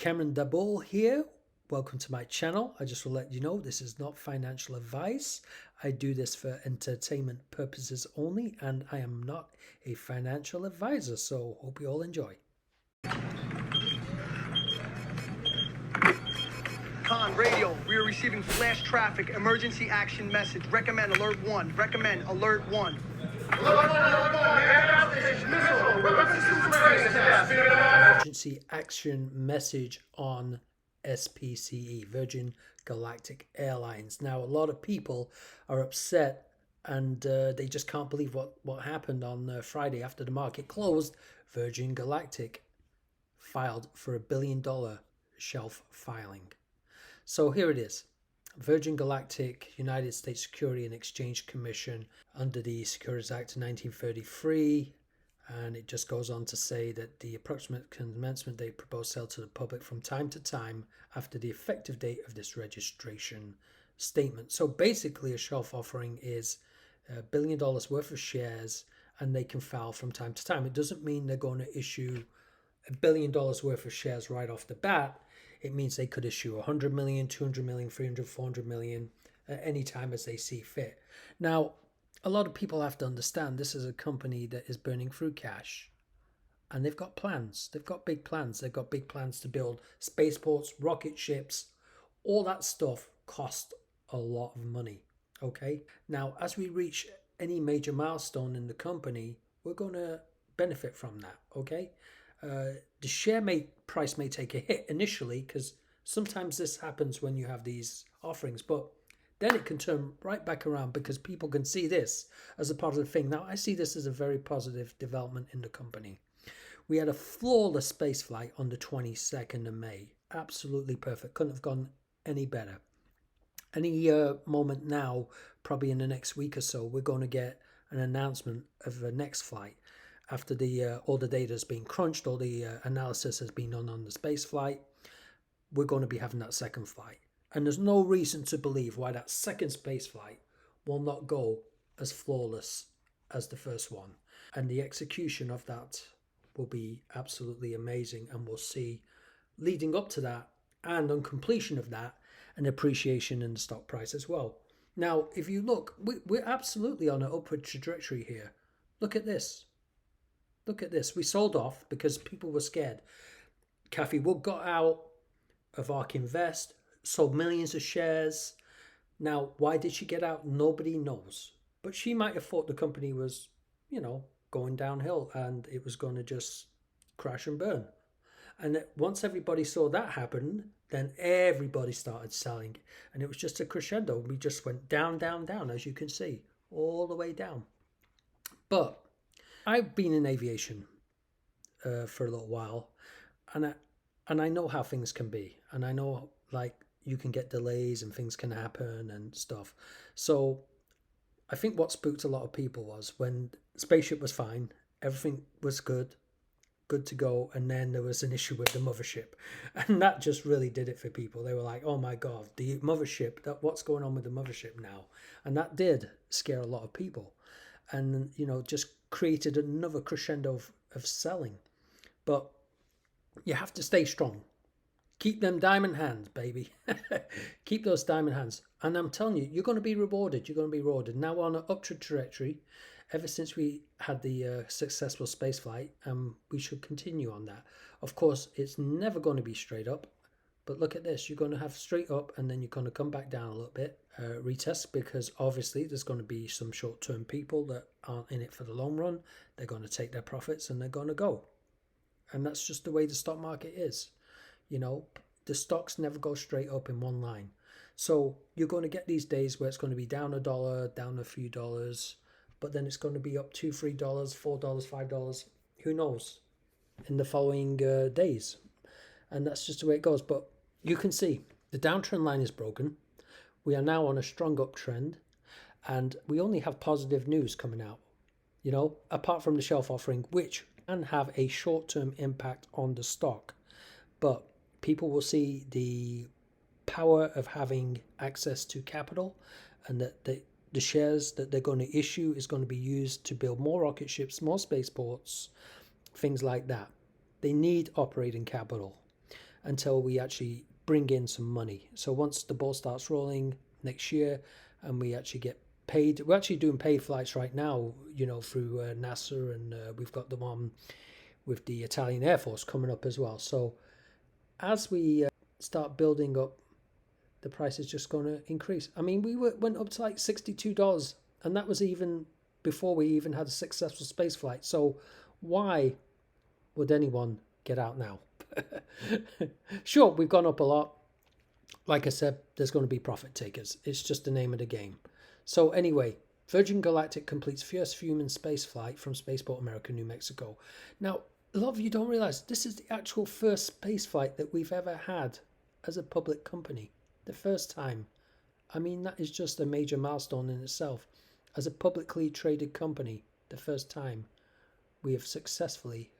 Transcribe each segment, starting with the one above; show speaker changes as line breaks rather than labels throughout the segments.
Cameron Dabol here. Welcome to my channel. I just will let you know this is not financial advice. I do this for entertainment purposes only, and I am not a financial advisor, so hope you all enjoy.
Con radio, we are receiving flash traffic, emergency action message. Recommend alert 1. Recommend alert 1.
Emergency action message on SPCE, Virgin Galactic Airlines. Now, a lot of people are upset and they just can't believe what happened on Friday after the market closed. Virgin Galactic filed for $1 billion shelf filing. So here it is. Virgin Galactic, United States Securities and Exchange Commission, under the Securities Act of 1933, and it just goes on to say that the approximate commencement date proposed sale to the public from time to time after the effective date of this registration statement. So basically a shelf offering is $1 billion worth of shares, and they can file from time to time. It doesn't mean they're going to issue $1 billion worth of shares right off the bat. It means they could issue 100 million, 200 million, 300, 400 million at any time as they see fit. Now, a lot of people have to understand this is a company that is burning through cash, and they've got plans. They've got big plans. They've got big plans to build spaceports, rocket ships. All that stuff costs a lot of money. Okay. Now, as we reach any major milestone in the company, we're going to benefit from that. Okay. The share price may take a hit initially, because sometimes this happens when you have these offerings, but then it can turn right back around because people can see this as a positive thing. Now, I see this as a very positive development in the company. We had a flawless space flight on the 22nd of May. Absolutely perfect. Couldn't have gone any better. Any moment now, probably in the next week or so, we're going to get an announcement of the next flight. After all the data has been crunched, all the analysis has been done on the space flight, we're going to be having that second flight. And there's no reason to believe why that second space flight will not go as flawless as the first one. And the execution of that will be absolutely amazing. And we'll see, leading up to that and on completion of that, an appreciation in the stock price as well. Now, if you look, we're absolutely on an upward trajectory here. Look at this. Look at this. We sold off because people were scared. Kathy Wood got out of ARK Invest, sold millions of shares. Now, why did she get out? Nobody knows. But she might have thought the company was, going downhill and it was going to just crash and burn. And once everybody saw that happen, then everybody started selling. And it was just a crescendo. We just went down, down, down, as you can see, all the way down. But I've been in aviation for a little while, and I know how things can be, and I know you can get delays and things can happen and stuff. So I think what spooked a lot of people was when spaceship was fine, everything was good to go, and then there was an issue with the mothership, and that just really did it for people. They were like, oh my god, the mothership, what's going on with the mothership now? And that did scare a lot of people, and just created another crescendo of selling. But you have to stay strong. Keep them diamond hands, baby. Keep those diamond hands. And I'm telling you, you're going to be rewarded. You're going to be rewarded. Now we're on an upward trajectory ever since we had the successful space flight, and we should continue on that. Of course, it's never going to be straight up. But look at this. You're going to have straight up, and then you're going to come back down a little bit, retest, because obviously there's going to be some short-term people that aren't in it for the long run. They're going to take their profits and they're going to go. And that's just the way the stock market is. The stocks never go straight up in one line. So you're going to get these days where it's going to be down $1, down a few dollars, but then it's going to be up $2, $3, $4, $5. Who knows? In the following days. And that's just the way it goes. But you can see the downtrend line is broken. We are now on a strong uptrend, and we only have positive news coming out, apart from the shelf offering, which can have a short-term impact on the stock. But people will see the power of having access to capital, and that the shares that they're going to issue is going to be used to build more rocket ships, more spaceports, things like that. They need operating capital. until we actually bring in some money. So once the ball starts rolling next year and we actually get paid, we're actually doing paid flights right now, through NASA, and we've got them on with the Italian Air Force coming up as well. So as we start building up, the price is just going to increase. I mean, went up to like $62, and that was even before we even had a successful space flight. So why would anyone get out now? Sure, we've gone up a lot. Like I said, there's going to be profit takers. It's just the name of the game. So anyway, Virgin Galactic completes first human space flight from Spaceport America, New Mexico. Now, a lot of you don't realize this is the actual first space flight that we've ever had as a public company. The first time. I mean, that is just a major milestone in itself. As a publicly traded company, the first time we have successfully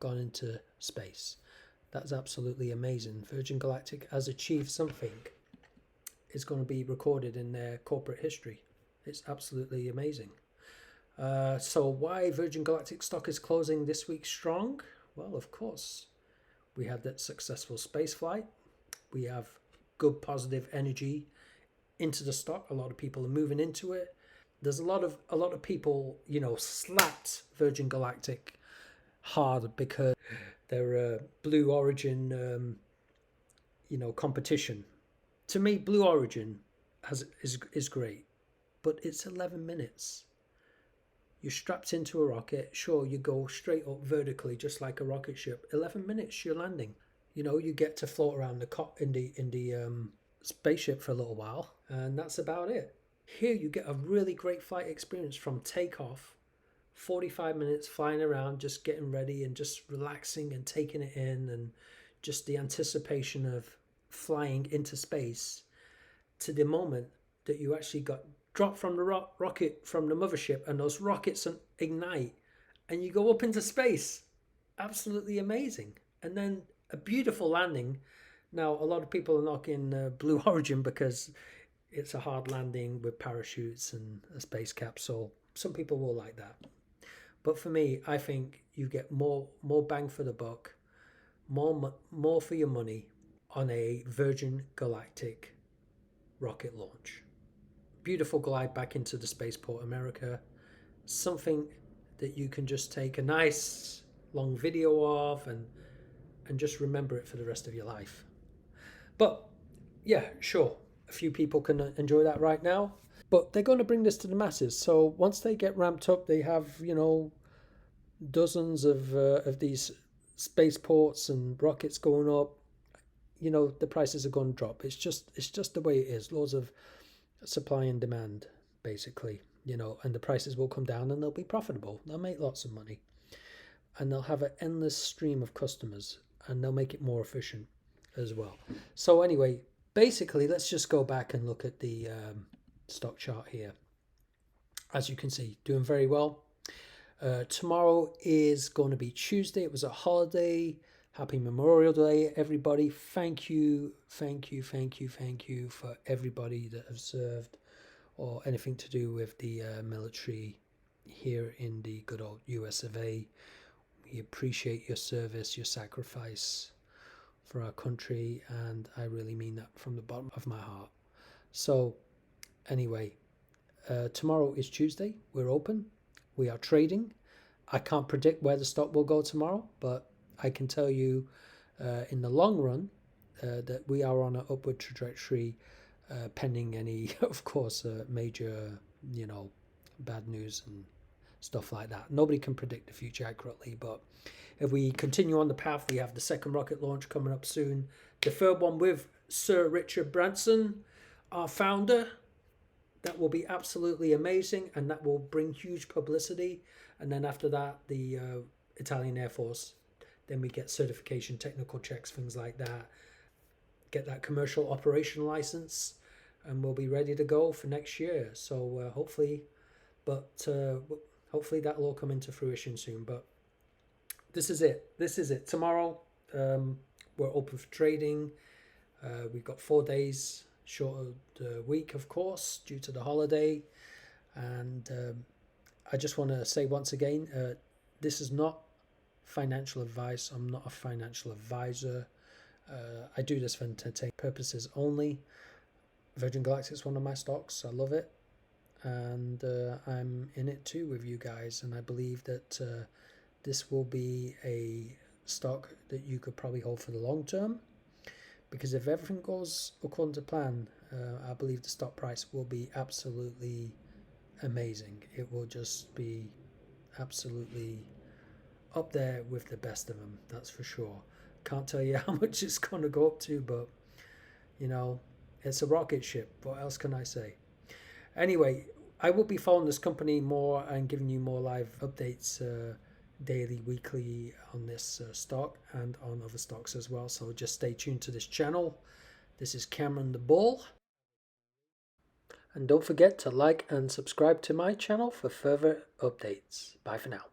gone into space. That's absolutely amazing. Virgin Galactic has achieved something. It's going to be recorded in their corporate history. It's absolutely amazing. So why Virgin Galactic stock is closing this week strong? Well, of course, we had that successful space flight. We have good positive energy into the stock. A lot of people are moving into it. There's a lot of people, slapped Virgin Galactic hard because they're Blue Origin, competition. To me, Blue Origin is great, but it's 11 minutes. You're strapped into a rocket. Sure, you go straight up vertically, just like a rocket ship. 11 minutes, you're landing. You get to float around in the spaceship for a little while, and that's about it. Here, you get a really great flight experience from takeoff. 45 minutes flying around, just getting ready and just relaxing and taking it in, and just the anticipation of flying into space to the moment that you actually got dropped from the rocket from the mothership, and those rockets ignite and you go up into space. Absolutely amazing. And then a beautiful landing. Now, a lot of people are knocking Blue Origin because it's a hard landing with parachutes and a space capsule. Some people will like that. But for me, I think you get more bang for the buck, more for your money on a Virgin Galactic rocket launch. Beautiful glide back into the Spaceport America. Something that you can just take a nice long video of and just remember it for the rest of your life. But yeah, sure, a few people can enjoy that right now, but they're going to bring this to the masses. So once they get ramped up, they have dozens of these spaceports and rockets going up. The prices are going to drop. It's just the way it is. Laws of supply and demand, basically. And the prices will come down and they'll be profitable. They'll make lots of money, and they'll have an endless stream of customers, and they'll make it more efficient as well. So anyway, basically, let's just go back and look at the stock chart here. As you can see, doing very well. Tomorrow is going to be Tuesday. It was a holiday. Happy Memorial Day, everybody. Thank you for everybody that have served or anything to do with the military here in the good old US of A. We appreciate your service, your sacrifice for our country, and I really mean that from the bottom of my heart. So anyway, tomorrow is Tuesday. We're open. We are trading. I can't predict where the stock will go tomorrow, but I can tell you in the long run that we are on an upward trajectory, pending any, of course, major, bad news and stuff like that. Nobody can predict the future accurately, but if we continue on the path, we have the second rocket launch coming up soon. The third one with Sir Richard Branson, our founder. That will be absolutely amazing, and that will bring huge publicity. And then after that, the Italian Air Force. Then we get certification, technical checks, things like that. Get that commercial operation license, and we'll be ready to go for next year. So hopefully that will all come into fruition soon. But this is it. Tomorrow, we're open for trading. We've got 4 days short of the week, of course, due to the holiday. And I just want to say once again, this is not financial advice. I'm not a financial advisor. I do this for entertainment purposes only. Virgin Galactic is one of my stocks. I love it, and I'm in it too with you guys. And I believe that this will be a stock that you could probably hold for the long term, because if everything goes according to plan, I believe the stock price will be absolutely amazing. It will just be absolutely up there with the best of them, that's for sure. Can't tell you how much it's going to go up to, but you know, it's a rocket ship. What else can I say? Anyway, I will be following this company more and giving you more live updates daily, weekly on this stock and on other stocks as well. So just stay tuned to this channel. This is Cameron the Bull. And don't forget to like and subscribe to my channel for further updates. Bye for now.